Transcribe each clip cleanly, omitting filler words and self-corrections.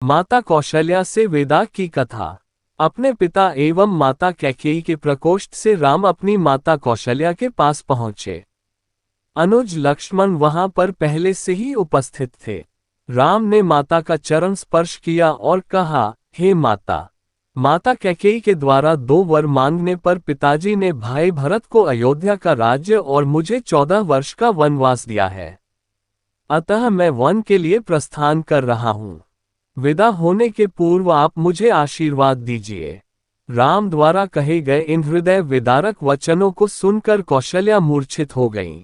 माता कौशल्या से विदा की कथा। अपने पिता एवं माता कैकेयी के प्रकोष्ठ से राम अपनी माता कौशल्या के पास पहुंचे। अनुज लक्ष्मण वहां पर पहले से ही उपस्थित थे। राम ने माता का चरण स्पर्श किया और कहा, हे माता। माता कैकेयी के द्वारा 2 वर मांगने पर पिताजी ने भाई भरत को अयोध्या का राज्य और मुझे 14 वर्ष का वनवास दिया है। अतः मैं वन के लिए प्रस्थान कर रहा हूँ। विदा होने के पूर्व आप मुझे आशीर्वाद दीजिए। राम द्वारा कहे गए इन हृदय विदारक वचनों को सुनकर कौशल्या मूर्छित हो गईं।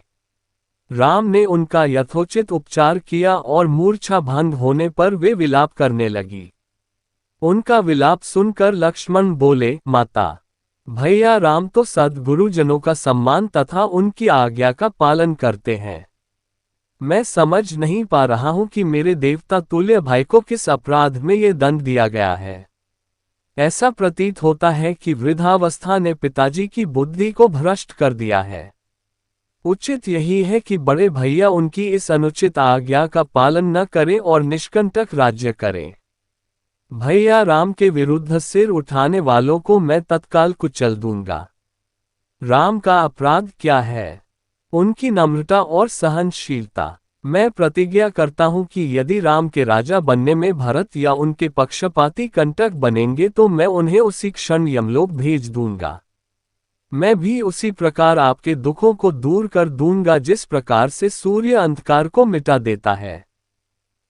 राम ने उनका यथोचित उपचार किया और मूर्छा भंग होने पर वे विलाप करने लगी। उनका विलाप सुनकर लक्ष्मण बोले, माता, भैया राम तो सद्गुरुजनों का सम्मान तथा उनकी आज्ञा का पालन करते हैं। मैं समझ नहीं पा रहा हूं कि मेरे देवता तुल्य भाई को किस अपराध में ये दंड दिया गया है। ऐसा प्रतीत होता है कि वृद्धावस्था ने पिताजी की बुद्धि को भ्रष्ट कर दिया है। उचित यही है कि बड़े भैया उनकी इस अनुचित आज्ञा का पालन न करें और निष्कंटक राज्य करें। भैया राम के विरुद्ध सिर उठाने वालों को मैं तत्काल कुचल दूंगा। राम का अपराध क्या है? उनकी नम्रता और सहनशीलता। मैं प्रतिज्ञा करता हूं कि यदि राम के राजा बनने में भरत या उनके पक्षपाती कंटक बनेंगे तो मैं उन्हें उसी क्षण यमलोक भेज दूंगा। मैं भी उसी प्रकार आपके दुखों को दूर कर दूंगा जिस प्रकार से सूर्य अंधकार को मिटा देता है।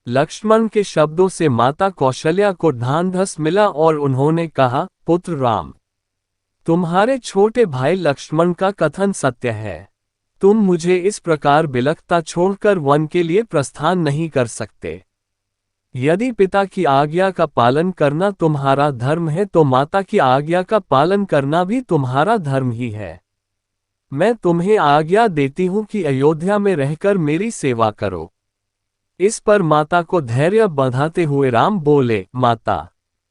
लक्ष्मण के शब्दों से माता कौशल्या को ढांढस मिला और उन्होंने कहा, पुत्र राम, तुम्हारे छोटे भाई लक्ष्मण का कथन सत्य है। तुम मुझे इस प्रकार बिलखता छोड़कर वन के लिए प्रस्थान नहीं कर सकते। यदि पिता की आज्ञा का पालन करना तुम्हारा धर्म है तो माता की आज्ञा का पालन करना भी तुम्हारा धर्म ही है। मैं तुम्हें आज्ञा देती हूं कि अयोध्या में रहकर मेरी सेवा करो। इस पर माता को धैर्य बंधाते हुए राम बोले, माता,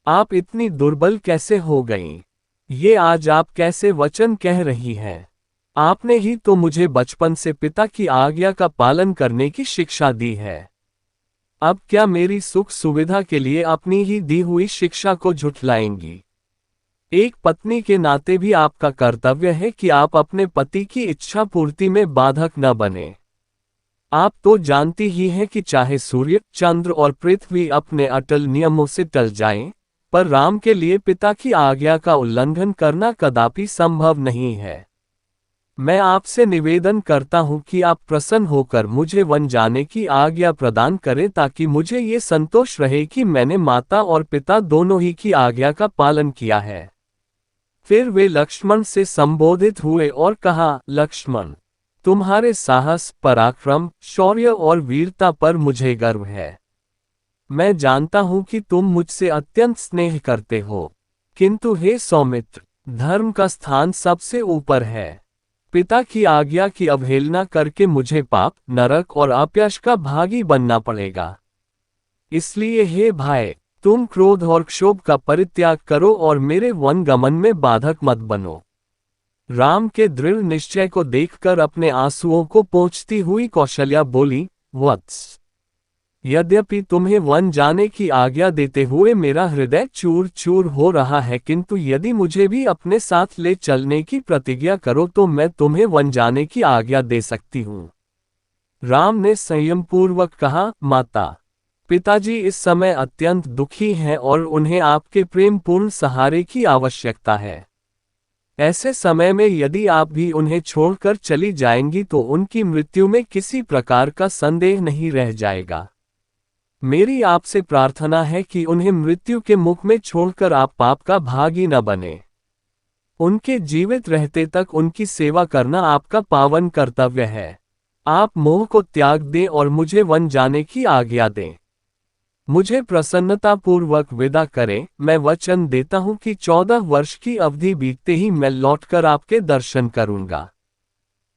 आप इतनी दुर्बल कैसे हो गईं? ये आज आप कैसे वचन कह रही हैं? आपने ही तो मुझे बचपन से पिता की आज्ञा का पालन करने की शिक्षा दी है। अब क्या मेरी सुख सुविधा के लिए अपनी ही दी हुई शिक्षा को झुठलाएंगी? एक पत्नी के नाते भी आपका कर्तव्य है कि आप अपने पति की इच्छा पूर्ति में बाधक न बने। आप तो जानती ही हैं कि चाहे सूर्य, चंद्र और पृथ्वी अपने अटल नियमों से टल जाएं, पर राम के लिए पिता की आज्ञा का उल्लंघन करना कदापि संभव नहीं है। मैं आपसे निवेदन करता हूं कि आप प्रसन्न होकर मुझे वन जाने की आज्ञा प्रदान करें ताकि मुझे ये संतोष रहे कि मैंने माता और पिता दोनों ही की आज्ञा का पालन किया है। फिर वे लक्ष्मण से संबोधित हुए और कहा, लक्ष्मण, तुम्हारे साहस, पराक्रम, शौर्य और वीरता पर मुझे गर्व है। मैं जानता हूं कि तुम मुझसे अत्यंत स्नेह करते हो, किंतु हे सौमित्र, धर्म का स्थान सबसे ऊपर है। पिता की आज्ञा की अवहेलना करके मुझे पाप, नरक और अपयश का भागी बनना पड़ेगा। इसलिए हे भाई, तुम क्रोध और क्षोभ का परित्याग करो और मेरे वन गमन में बाधक मत बनो। राम के दृढ़ निश्चय को देखकर अपने आंसुओं को पोंछती हुई कौशल्या बोली, वत्स, यद्यपि तुम्हें वन जाने की आज्ञा देते हुए मेरा हृदय चूर चूर हो रहा है, किंतु यदि मुझे भी अपने साथ ले चलने की प्रतिज्ञा करो तो मैं तुम्हें वन जाने की आज्ञा दे सकती हूँ। राम ने संयमपूर्वक कहा, माता, पिताजी इस समय अत्यंत दुखी हैं और उन्हें आपके प्रेमपूर्ण सहारे की आवश्यकता है। ऐसे समय में यदि आप भी उन्हें छोड़कर चली जाएंगी तो उनकी मृत्यु में किसी प्रकार का संदेह नहीं रह जाएगा। मेरी आपसे प्रार्थना है कि उन्हें मृत्यु के मुख में छोड़कर आप पाप का भागी न बने। उनके जीवित रहते तक उनकी सेवा करना आपका पावन कर्तव्य है। आप मोह को त्याग दें और मुझे वन जाने की आज्ञा दें। मुझे प्रसन्नतापूर्वक विदा करें। मैं वचन देता हूं कि 14 वर्ष की अवधि बीतते ही मैं लौटकर आपके दर्शन करूंगा।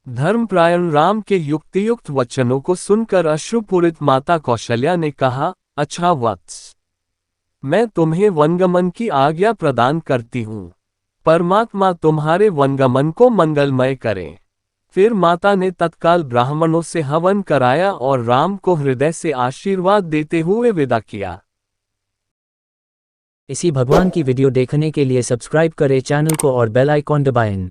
धर्मपरायण राम के युक्तियुक्त वचनों को सुनकर अश्रुपूरित माता कौशल्या ने कहा, अच्छा वत्स, मैं तुम्हें वनगमन की आज्ञा प्रदान करती हूँ। परमात्मा तुम्हारे वनगमन को मंगलमय करे। फिर माता ने तत्काल ब्राह्मणों से हवन कराया और राम को हृदय से आशीर्वाद देते हुए विदा किया। इसी भगवान की वीडियो देखने के लिए सब्सक्राइब करें चैनल को और बेल आइकॉन दबाएं।